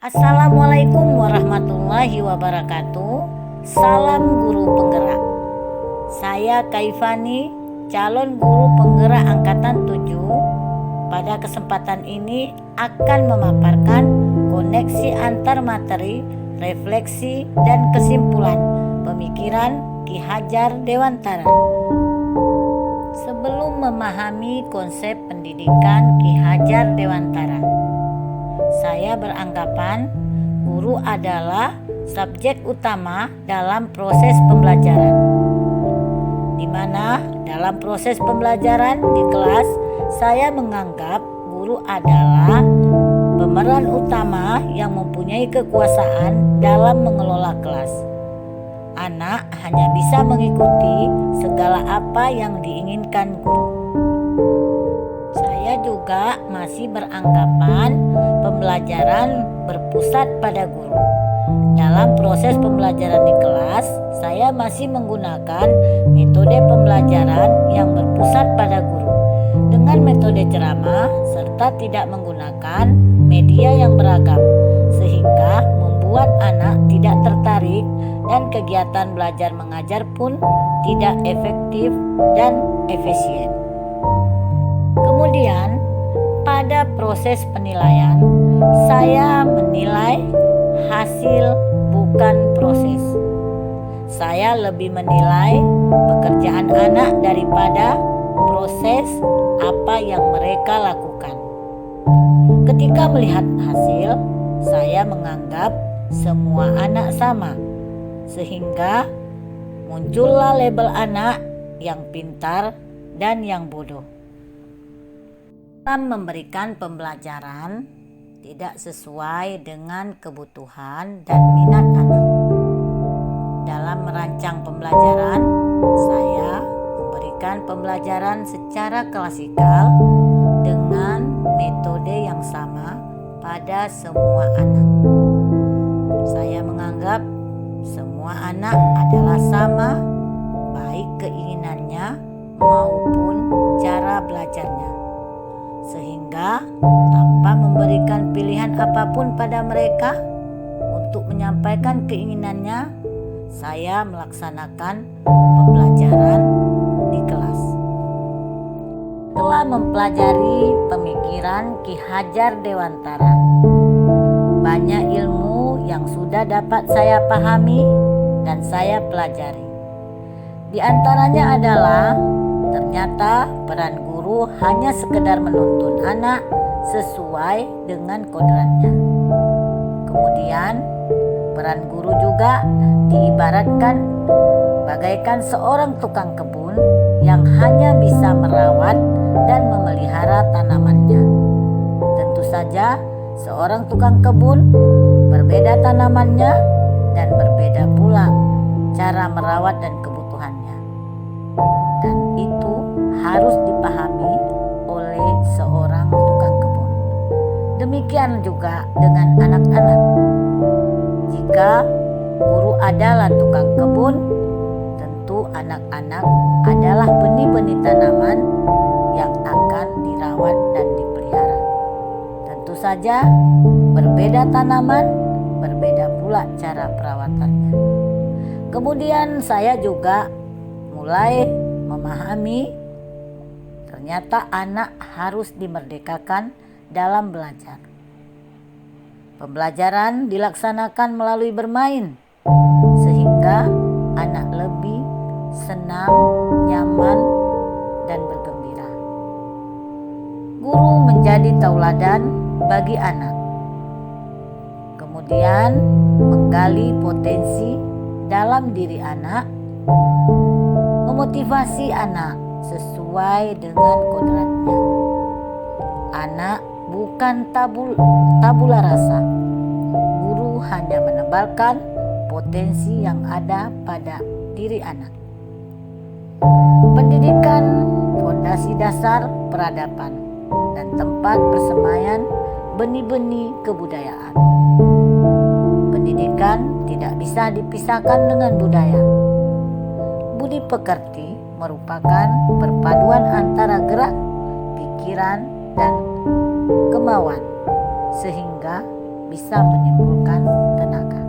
Assalamualaikum warahmatullahi wabarakatuh. Salam guru penggerak. Saya Kaifani, calon guru penggerak angkatan 7. Pada kesempatan ini akan memaparkan koneksi antar materi, refleksi dan kesimpulan pemikiran Ki Hajar Dewantara. Sebelum memahami konsep pendidikan Ki Hajar Dewantara, saya beranggapan guru adalah subjek utama dalam proses pembelajaran, di mana dalam proses pembelajaran di kelas saya menganggap guru adalah pemeran utama yang mempunyai kekuasaan dalam mengelola kelas. Anak hanya bisa mengikuti segala apa yang diinginkan guru. Saya juga masih beranggapan pembelajaran berpusat pada guru. Dalam proses pembelajaran di kelas, saya masih menggunakan metode pembelajaran yang berpusat pada guru dengan metode ceramah serta tidak menggunakan media yang beragam, sehingga membuat anak tidak tertarik dan kegiatan belajar mengajar pun tidak efektif dan efisien. Kemudian, pada proses penilaian, saya menilai hasil bukan proses. Saya lebih menilai pekerjaan anak daripada proses apa yang mereka lakukan. Ketika melihat hasil, saya menganggap semua anak sama, sehingga muncullah label anak yang pintar dan yang bodoh. Dalam memberikan pembelajaran tidak sesuai dengan kebutuhan dan minat anak. Dalam merancang pembelajaran, saya memberikan pembelajaran secara klasikal dengan metode yang sama pada semua anak. Saya menganggap semua anak adalah sama, baik keinginannya maupun cara belajarnya. Sehingga tanpa memberikan pilihan apapun pada mereka untuk menyampaikan keinginannya, saya melaksanakan pembelajaran di kelas. Setelah mempelajari pemikiran Ki Hajar Dewantara, banyak ilmu yang sudah dapat saya pahami dan saya pelajari. Di antaranya adalah ternyata peran guru hanya sekedar menuntun anak sesuai dengan kodratnya. Kemudian, peran guru juga diibaratkan bagaikan seorang tukang kebun yang hanya bisa merawat dan memelihara tanamannya. Tentu saja, seorang tukang kebun berbeda tanamannya dan berbeda pula cara merawat dan kebutuhannya. Dan itu harus dipahami oleh seorang tukang kebun. Demikian juga dengan anak-anak. Jika guru adalah tukang kebun, tentu anak-anak adalah benih-benih tanaman yang akan dirawat dan dipelihara. Tentu saja berbeda tanaman, berbeda pula cara perawatannya. Kemudian saya juga mulai memahami ternyata anak harus dimerdekakan dalam belajar. Pembelajaran dilaksanakan melalui bermain, sehingga anak lebih senang, nyaman, dan bergembira. Guru menjadi tauladan bagi anak. Kemudian menggali potensi dalam diri anak, memotivasi anak sesuai dengan kodratnya. Anak bukan tabula rasa. Guru hanya menebalkan potensi yang ada pada diri anak. Pendidikan fondasi dasar peradaban dan tempat persemaian benih-benih kebudayaan. Pendidikan tidak bisa dipisahkan dengan budaya. Budi pekerti merupakan perpaduan antara gerak, pikiran, dan kemauan, sehingga bisa menimbulkan tenaga.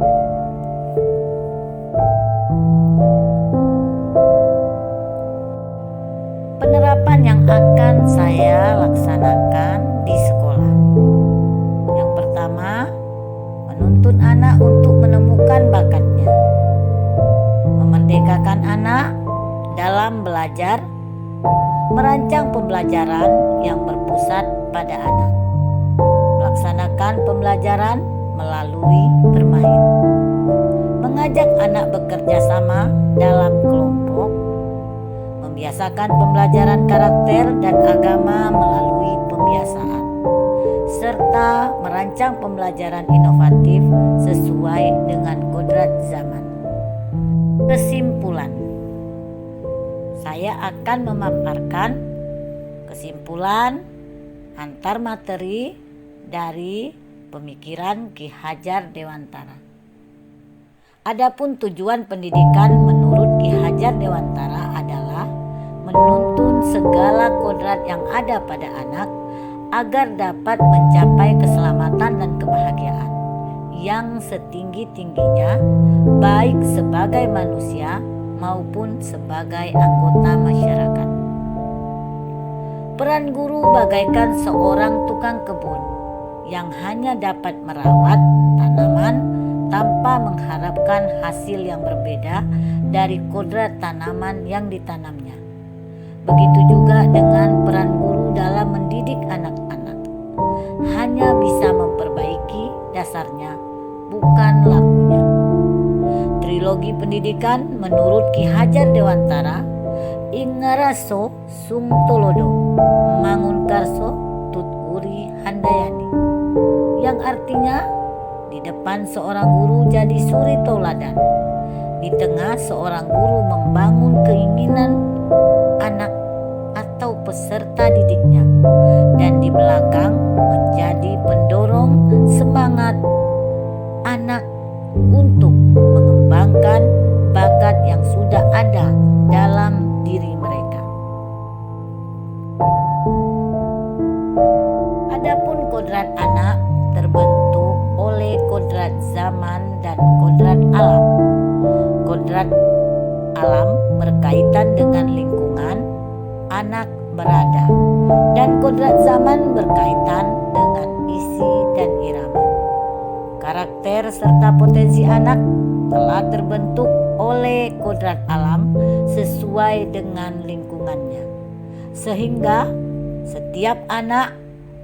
Penerapan yang akan saya laksanakan di sekolah. Yang pertama, menuntun anak untuk menemukan bakatnya. Memerdekakan anak dalam belajar, merancang pembelajaran yang berpusat pada anak. Melaksanakan pembelajaran melalui bermain. Mengajak anak bekerja sama dalam kelompok. Membiasakan pembelajaran karakter dan agama melalui pembiasaan. Serta merancang pembelajaran inovatif sesuai dengan kodrat zaman. Kesimpulan. Saya akan memaparkan kesimpulan antar materi dari pemikiran Ki Hajar Dewantara. Adapun tujuan pendidikan menurut Ki Hajar Dewantara adalah menuntun segala kodrat yang ada pada anak agar dapat mencapai keselamatan dan kebahagiaan yang setinggi-tingginya, baik sebagai manusia maupun sebagai anggota masyarakat. Peran guru bagaikan seorang tukang kebun yang hanya dapat merawat tanaman tanpa mengharapkan hasil yang berbeda dari kodrat tanaman yang ditanamnya. Begitu juga dengan peran guru dalam mendidik anak-anak. Hanya bisa memperbaiki dasarnya, bukan lakunya. Trilogi pendidikan menurut Ki Hajar Dewantara, Ingaraso Sung Tolodo, Mangunkarso Tuturi Handayani, yang artinya di depan seorang guru jadi suri tauladan, di tengah seorang guru membangun keinginan anak atau peserta didiknya, dan di belakang menjadi pendorong semangat anak untuk mengembangkan bakat yang sudah ada dalam diri mereka. Adapun kodrat anak terbentuk oleh kodrat zaman dan kodrat alam. Kodrat alam berkaitan dengan lingkungan anak berada, dan kodrat zaman berkaitan dengan isi dan irama. Karakter serta potensi anak telah terbentuk oleh kodrat alam sesuai dengan lingkungannya, sehingga setiap anak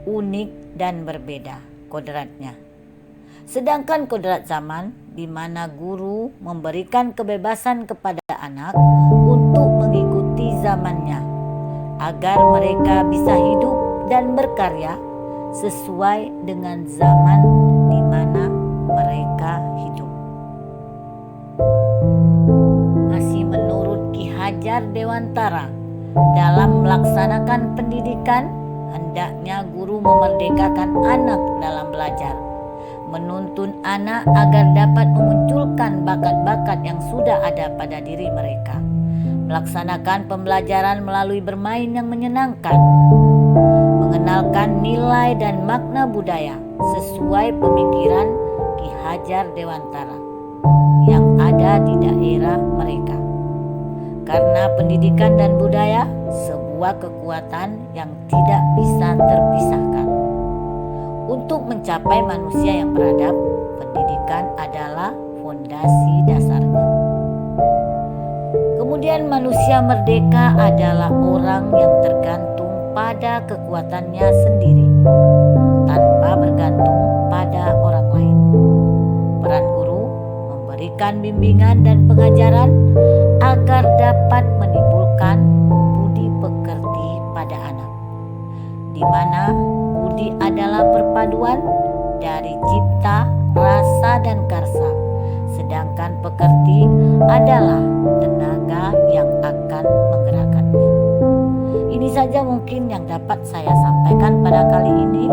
unik dan berbeda kodratnya. Sedangkan kodrat zaman di mana guru memberikan kebebasan kepada anak untuk mengikuti zamannya agar mereka bisa hidup dan berkarya sesuai dengan zaman di mana mereka hidup. Masih menurut Ki Hajar Dewantara, dalam melaksanakan pendidikan hendaknya guru memerdekakan anak dalam belajar, menuntun anak agar dapat memunculkan bakat-bakat yang sudah ada pada diri mereka, melaksanakan pembelajaran melalui bermain yang menyenangkan, mengenalkan nilai dan makna budaya sesuai pemikiran Ki Hajar Dewantara yang ada di daerah mereka. Karena pendidikan dan budaya sebuah kekuatan yang tidak bisa terpisahkan. Untuk mencapai manusia yang beradab, pendidikan adalah fondasi dasarnya. Kemudian manusia merdeka adalah orang yang tergantung pada kekuatannya sendiri, tanpa bergantung pada orang lain. Peran guru memberikan bimbingan dan pengajaran agar dapat menimbulkan budi pekerti pada anak, di mana budi adalah perpaduan dari cipta, rasa, dan karsa, sedangkan pekerti adalah tenaga yang akan menggerakkannya. Ini saja mungkin yang dapat saya sampaikan pada kali ini.